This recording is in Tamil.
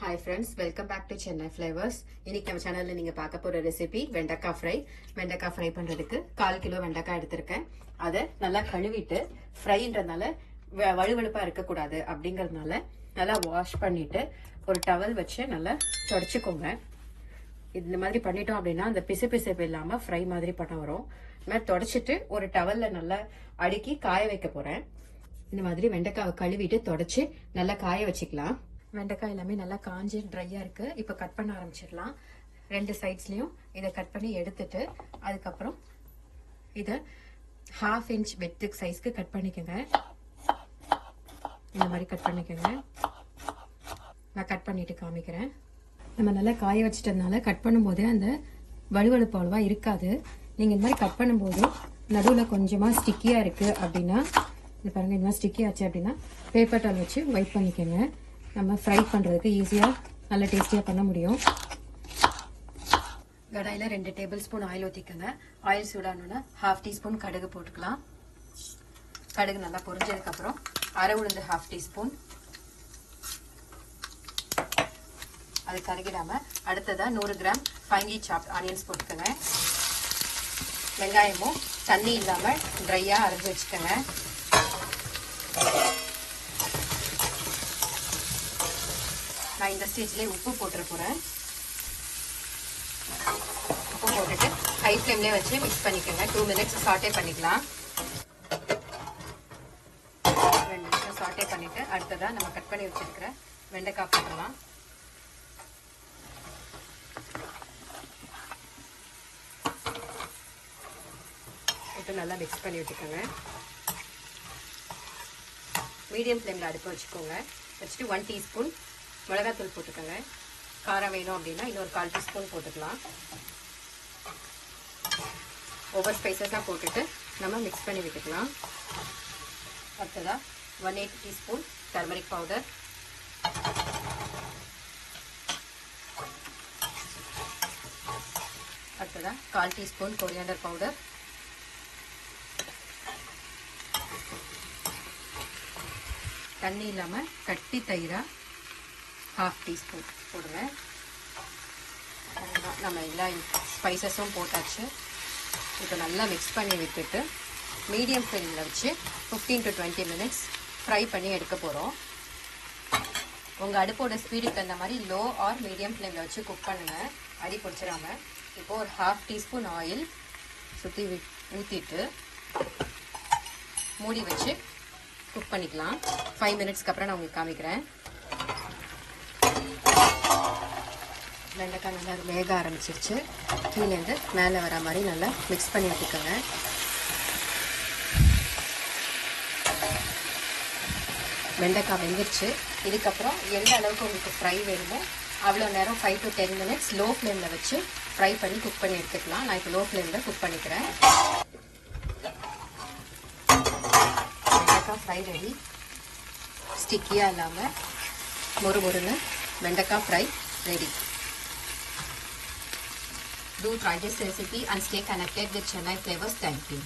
Hi friends, welcome back to Chennai Flavors. இன்னைக்கு நம்ம சேனல்ல நீங்க பார்க்க போற ரெசிபி வெண்டைக்காய் ஃப்ரை. வெண்டைக்காய் ஃப்ரை பண்றதுக்கு 1/4 கிலோ வெண்டைக்காய் எடுத்திருக்கேன். அதை நல்லா கழுவிட்டு ஃப்ரைன்றதுனால வழுவழுப்பா இருக்க கூடாது அப்படிங்கறதுனால நல்லா வாஷ் பண்ணிட்டு ஒரு டவல் வச்சு நல்லா தொடச்சுக்கோங்க. இந்த மாதிரி பண்ணிட்டோம் அப்படின்னா அந்த பிசுபிசுப்பு இல்லாம ஃப்ரை மாதிரி பண்ண வரும். நான் தொடச்சிட்டு ஒரு டவல்ல நல்லா அடுக்கி காய வைக்க போறேன். இந்த மாதிரி வெண்டைக்காவை கழுவிட்டு தொடச்சு நல்லா காய வச்சுக்கலாம். வெண்டைக்காய் எல்லாமே நல்லா காஞ்சி ட்ரையா இருக்கு. இப்போ கட் பண்ண ஆரம்பிச்சிடலாம். ரெண்டு சைட்ஸ்லயும் இதை கட் பண்ணி எடுத்துட்டு அதுக்கப்புறம் இதை 1/2 இன்ச் வெட்டிக் சைஸ்க்கு கட் பண்ணிக்கோங்க. இந்த மாதிரி கட் பண்ணிக்கோங்க. நான் கட் பண்ணிட்டு காமிக்கிறேன். நம்ம நல்லா காய வச்சிட்டதுனால கட் பண்ணும்போது அந்த வழுவழுப்பு அவ்வளவா இருக்காது. நீங்க இந்த மாதிரி கட் பண்ணும்போது நடுவில் கொஞ்சமா ஸ்டிக்கியா இருக்கு அப்படின்னா இது பாருங்க, இந்த மாதிரி ஸ்டிக்கி ஆச்சு அப்படின்னா பேப்பர் டால் வச்சு வைப் பண்ணிக்கோங்க. நம்ம ஃப்ரை பண்ணுறதுக்கு ஈஸியாக நல்ல டேஸ்டியாக பண்ண முடியும். கடாயில் 2 டேபிள் ஸ்பூன் ஆயில் ஊற்றிக்கோங்க. ஆயில் சூடானோன்னா 1/2 டீஸ்பூன் கடுகு போட்டுக்கலாம். கடுகு நல்லா பொரிஞ்சதுக்கப்புறம் அரை உளுந்து 1/2 டீஸ்பூன். அது கருகிடாமல் அடுத்ததாக 100 கிராம் ஃபைன்லி சாப்ட் ஆனியன்ஸ் போட்டுக்கோங்க. வெங்காயமும் தண்ணி இல்லாமல் ட்ரையாக அரைஞ்சி வச்சுக்கோங்க. நான் இந்த ஸ்டேஜ்லேயே உப்பு போட்டுற போகிறேன். உப்பு போட்டுட்டு ஹை ஃப்ளேம்லேயே வச்சு மிக்ஸ் பண்ணிக்கோங்க. 2 மினிட்ஸ் சாட்டே பண்ணிக்கலாம். 2 நிமிஷம் சாட்டே பண்ணிவிட்டு அடுத்ததாக நம்ம கட் பண்ணி வச்சுருக்கிற வெண்டைக்காய் போட்டுடலாம். போட்டு நல்லா மிக்ஸ் பண்ணி விட்டுக்கோங்க. மீடியம் ஃப்ளேமில் அடுப்பு வச்சுக்கோங்க. வச்சுட்டு 1 டீஸ்பூன் மிளகாத்தூள் போட்டுக்கோங்க. காரம் வேணும் அப்படின்னா இன்னொரு 1/4 டீஸ்பூன் போட்டுக்கலாம். ஒவ்வொரு ஸ்பைசஸாக போட்டுட்டு நம்ம மிக்ஸ் பண்ணி விட்டுக்கலாம். அடுத்ததாக 1/8 டீஸ்பூன் டர்மரிக் பவுடர், அடுத்ததாக 1/4 டீஸ்பூன் கொரியாண்டர் பவுடர், தண்ணி இல்லாமல் கட்டி தயிரா 1/2 டீஸ்பூன் போடுங்க. நம்ம எல்லா ஸ்பைசஸும் போட்டாச்சு. இப்போ நல்லா மிக்ஸ் பண்ணி விட்டுட்டு மீடியம் ஃப்ளேமில் வச்சு 15 to 20 மினிட்ஸ் ஃப்ரை பண்ணி எடுக்க போகிறோம். உங்கள் அடுப்போட ஸ்பீடுக்கு தகுந்த மாதிரி லோ ஆர் மீடியம் ஃப்ளேமில் வச்சு குக் பண்ணுங்கள், அடி பிடிச்சிடாம. இப்போது ஒரு 1/2 டீஸ்பூன் ஆயில் சுற்றி ஊற்றிட்டு மூடி வச்சு குக் பண்ணிக்கலாம். 5 மினிட்ஸ்க்கு அப்புறம் நான் உங்களுக்கு காமிக்கிறேன். வெண்டைக்காய் நல்லா வேக ஆரம்பிச்சிருச்சு. கீழேருந்து மேலே வர மாதிரி நல்லா மிக்ஸ் பண்ணி விட்டுக்கோங்க. வெண்டைக்காய் வெந்துருச்சு. இதுக்கப்புறம் எந்த அளவுக்கு உங்களுக்கு ஃப்ரை வேணுமோ அவ்வளோ நேரம் 5 to 10 மினிட்ஸ் லோ ஃப்ளேமில் வச்சு ஃப்ரை பண்ணி குக் பண்ணி எடுத்துக்கலாம். நான் இப்போ லோ ஃப்ளேமில் குக் பண்ணிக்கிறேன். வெண்டைக்காய் ஃப்ரை ரெடி. ஸ்டிக்கியாக இல்லாமல் மொறுமொறுன்னு வெண்டைக்காய் fry ready. Do try this recipe and stay connected with Chennai Flavors. Thank you.